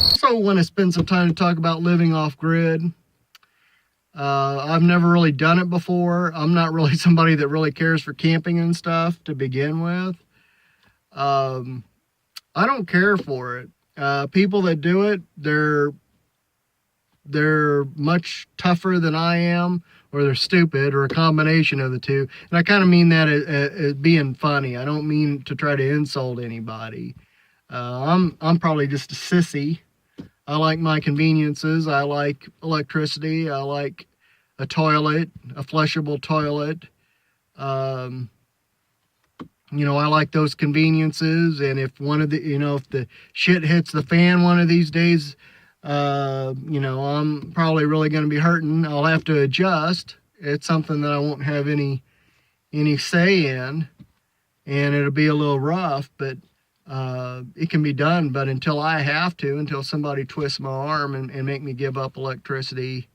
Also want to spend some time to talk about living off grid. I've never really done it before. I'm not really somebody that really cares for camping and stuff to begin with. I don't care for it. People that do it, they're much tougher than I am, or they're stupid, or a combination of the two. And I kind of mean that as being funny. I don't mean to try to insult anybody. I'm probably just a sissy. I like my conveniences. I like electricity. I like a toilet, a flushable toilet. You know, I like those conveniences. And if one of the, you know, if the shit hits the fan one of these days, you know, I'm probably really going to be hurting. I'll have to adjust. It's something that I won't have any say in, and it'll be a little rough, but it can be done. But until I have to, until somebody twists my arm and make me give up electricity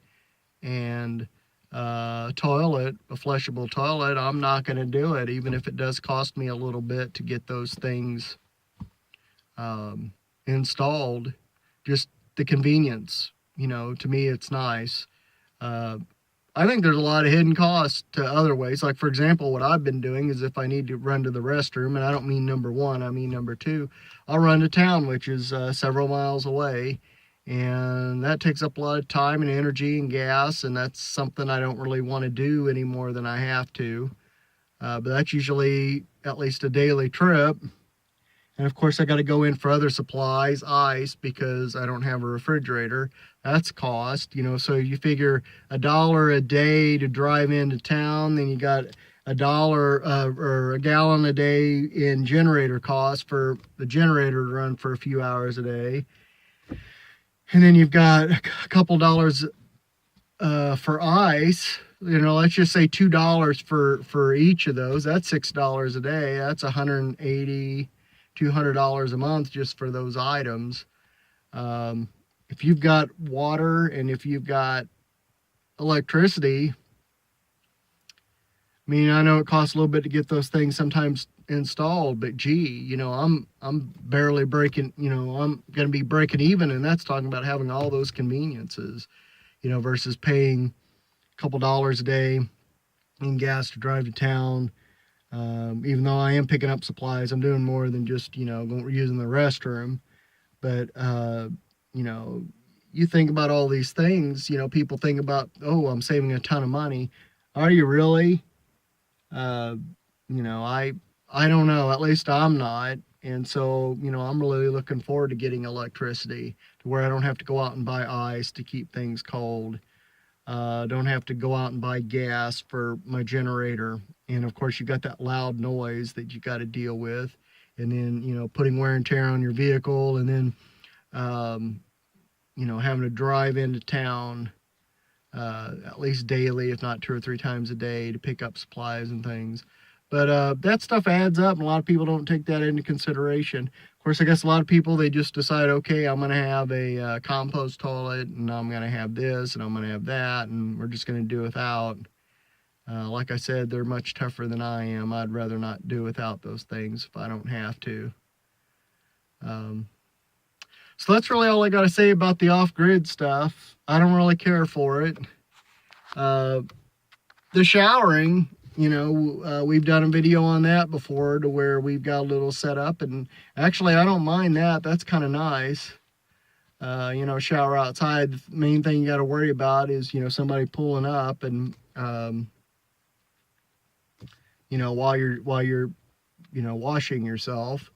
and toilet, a flushable toilet, I'm not going to do it, even if it does cost me a little bit to get those things installed. Just the convenience, you know, to me it's nice. I think there's a lot of hidden costs to other ways. Like, for example, what I've been doing is if I need to run to the restroom, and I don't mean number one, I mean number two, I'll run to town, which is several miles away. And that takes up a lot of time and energy and gas, and that's something I don't really want to do any more than I have to. But that's usually at least a daily trip. And of course I got to go in for other supplies, ice, because I don't have a refrigerator. That's cost, you know. So you figure $1 a day to drive into town, then you got $1 or a gallon a day in generator costs for the generator to run for a few hours a day. And then you've got a couple dollars for ice. You know, let's just say $2 for each of those. That's $6 a day. That's $180, $200 a month just for those items. If you've got water and if you've got electricity, I mean, I know it costs a little bit to get those things sometimes installed, but gee, you know, I'm barely breaking, you know, I'm going to be breaking even, and that's talking about having all those conveniences, you know, versus paying a couple dollars a day in gas to drive to town. Even though I am picking up supplies, I'm doing more than just, you know, using the restroom. But, you know, you think about all these things, you know, people think about, oh, I'm saving a ton of money. Are you really? You know, I don't know, at least I'm not. And so, you know, I'm really looking forward to getting electricity to where I don't have to go out and buy ice to keep things cold. Don't have to go out and buy gas for my generator. And of course you got that loud noise that you got to deal with. And then, you know, putting wear and tear on your vehicle, and then, you know, having to drive into town at least daily, if not 2 or 3 times a day, to pick up supplies and things. But that stuff adds up, and a lot of people don't take that into consideration. Of course, I guess a lot of people, they just decide, okay, I'm going to have a compost toilet, and I'm going to have this, and I'm going to have that, and we're just going to do without. Like I said, they're much tougher than I am. I'd rather not do without those things if I don't have to. So that's really all I got to say about the off-grid stuff. I don't really care for it. The showering, you know, we've done a video on that before to where we've got a little setup, and actually I don't mind that. That's kind of nice. You know, shower outside. The main thing you got to worry about is, you know, somebody pulling up and, you know, while you're, you know, washing yourself.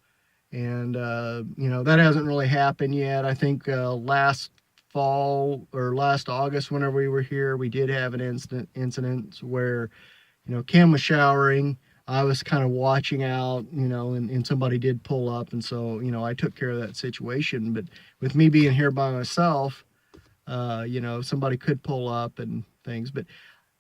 And, you know, that hasn't really happened yet. I think last fall or last August, whenever we were here, we did have an incident where, you know, Kim was showering. I was kind of watching out, you know, and somebody did pull up. And so, you know, I took care of that situation. But with me being here by myself, you know, somebody could pull up and things. But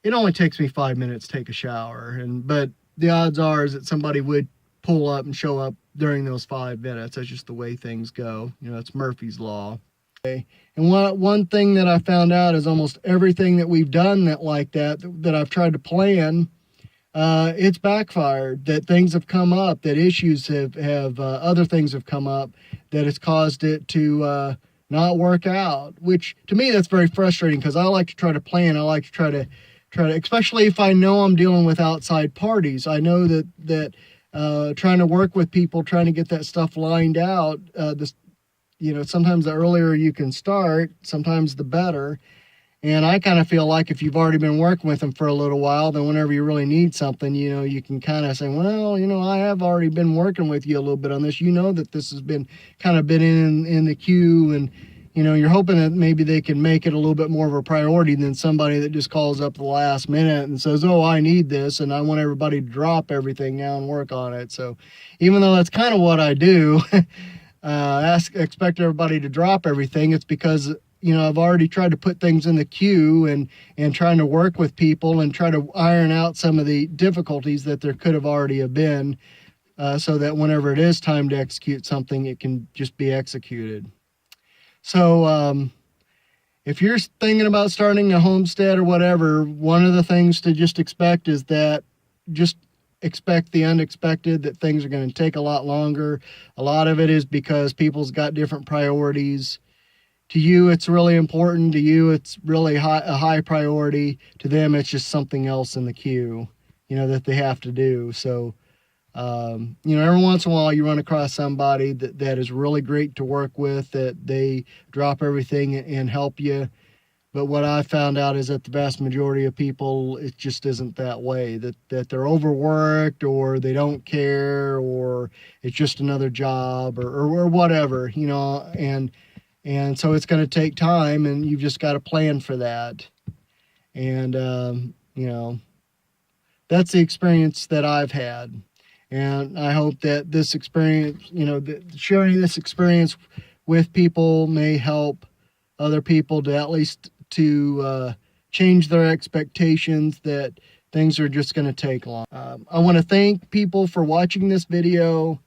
it only takes me 5 minutes to take a shower. But the odds are is that somebody would pull up and show up during those 5 minutes. That's just the way things go. You know, that's Murphy's Law. Okay. And one thing that I found out is almost everything that we've done that I've tried to plan, it's backfired, that things have come up, that issues have other things have come up that has caused it to not work out, which to me that's very frustrating, because I like to try to plan. I like to try to especially if I know I'm dealing with outside parties. I know that trying to work with people, trying to get that stuff lined out, sometimes the earlier you can start, sometimes the better. And I kind of feel like if you've already been working with them for a little while, then whenever you really need something, you can kind of say, well, I have already been working with you a little bit on this. That this has been kind of been in the queue, and, you're hoping that maybe they can make it a little bit more of a priority than somebody that just calls up the last minute and says, oh, I need this, and I want everybody to drop everything now and work on it. So even though that's kind of what I do, expect everybody to drop everything, it's because I've already tried to put things in the queue and trying to work with people and try to iron out some of the difficulties that there could have already have been, so that whenever it is time to execute something, it can just be executed. So if you're thinking about starting a homestead or whatever, one of the things to just expect is that just expect the unexpected, that things are going to take a lot longer. A lot of it is because people's got different priorities. To you, it's really important. To you, it's really a high priority. To them, it's just something else in the queue, that they have to do. So, every once in a while you run across somebody that is really great to work with, that they drop everything and help you. But what I found out is that the vast majority of people, it just isn't that way, that they're overworked, or they don't care, or it's just another job, or whatever, and so it's going to take time, and you've just got to plan for that. And, that's the experience that I've had. And I hope that this experience, sharing this experience with people may help other people to at least to change their expectations that things are just going to take long. I want to thank people for watching this video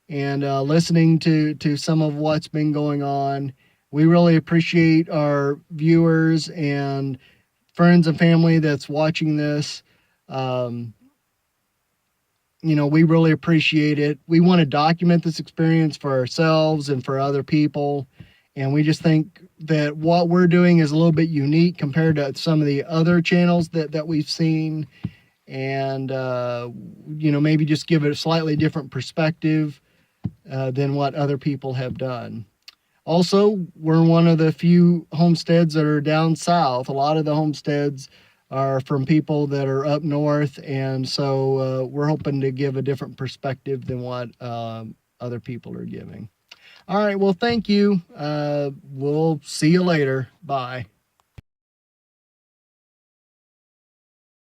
and listening to some of what's been going on. We really appreciate our viewers and friends and family that's watching this. We really appreciate it. We want to document this experience for ourselves and for other people. And we just think that what we're doing is a little bit unique compared to some of the other channels that we've seen. And, maybe just give it a slightly different perspective than what other people have done. Also, we're one of the few homesteads that are down south. A lot of the homesteads are from people that are up north, and so we're hoping to give a different perspective than what other people are giving. All right, well, thank you. We'll see you later. Bye.